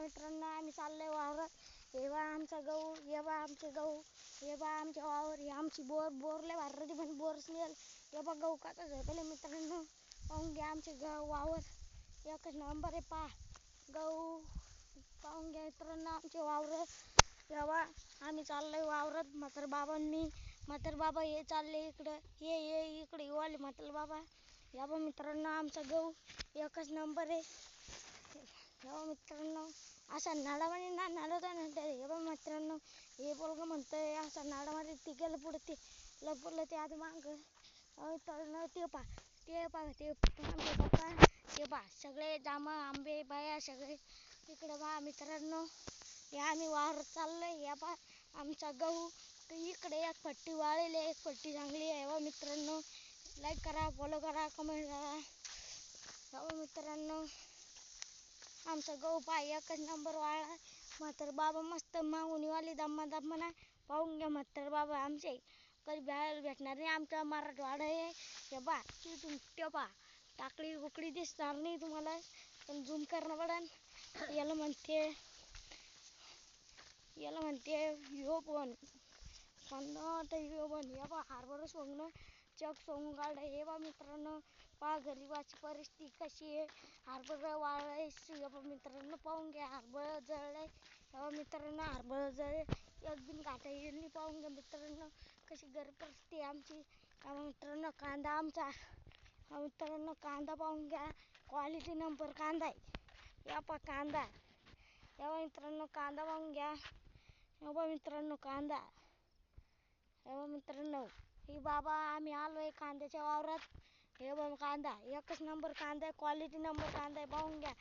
मित्रांनो आम्ही चाललोय वावरात. हे बा आमचा गहू, हे बा आमचे गहू, हे बा आमचे वावर, हे आमची बोर लय भारी पण बोर स्मेल. हे बा गहू कसा झोपले मित्रांनो, पाहून घ्या आमचे वावर एकच नंबर आहे. पहा गहू पाहून घ्या मित्रांनो आमचे वावर. हे बा आम्ही चाललोय वावरात, म्हातार बाबा आणि मी. म्हातार बाबा हे चालले इकडं, ये इकडे येऊ आले म्हातार बाबा. या बा मित्रांनो आमचा गहू एकच नंबर आहे. हे बा मित्रांनो असा नाडामध्ये नाडत आहे. हे बा मित्रांनो हे पोरगं म्हणतंय असा नाडामध्ये ती गेलं पुढे, ते लपडलं ते आधी मागं. मित्रांनो ते आमचे पप्पा, ते पहा सगळे जांभळं आंबे बाया सगळे इकडे पहा मित्रांनो. हे आम्ही वावरात चाललोय. या पहा आमचा गहू इकडे एक पट्टी वाळलेली आहे, एक पट्टी चांगली आहे. बा मित्रांनो लाईक करा, फॉलो करा, कमेंट करा. हो मित्रांनो आमचा गहू पहा एकच नंबर वाळला. म्हातार बाबा मस्त मागून वाली दम्मा नाही. पाहून घ्या म्हातार बाबा आमचे कधी भेटणार नाही. आमचा मराठवाडा आहे. हे बा तिथून ते पहा टाकळी बुकडी दिसणार नाही तुम्हाला, पण झूम करणं पडेल. याला म्हणते ह्यो पण हे बा हरभरा सोंगणं चक सोंगून काढलं. हे बा मित्रांनो पहा गरिबाची परिस्थिती कशी आहे. हरभरा वाळलाय. हे बा मित्रांनो पाहून घ्या हरभरा जळलाय. हे बा मित्रांनो हरभरा जळले एक बिन काटा येईल. पाहून घ्या मित्रांनो कशी गरीब परिस्थिती आहे आमची. मित्रांनो कांदा आमचा, मित्रांनो कांदा पाहून घ्या क्वालिटी नंबर कांदा आहे. या पहा कांदा, या बा मित्रांनो कांदा पाहून घ्या. या बा मित्रांनो कांदा, हे बा मित्रांनो ही बाबा आम्ही आलोय कांद्याच्या वावरात. हे बा कांदा एकच नंबर कांदा आहे, क्वालिटी नंबर कांदा आहे. पाहून घ्या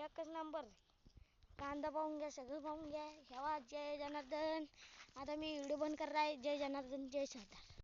एकच नंबर कांदा पाहून घ्या, सगळं पाहून घ्या. हे बा जय जनार्दन. आता मी व्हिडिओ बंद करणार आहे. जय जनार्दन, जय श्रीराम.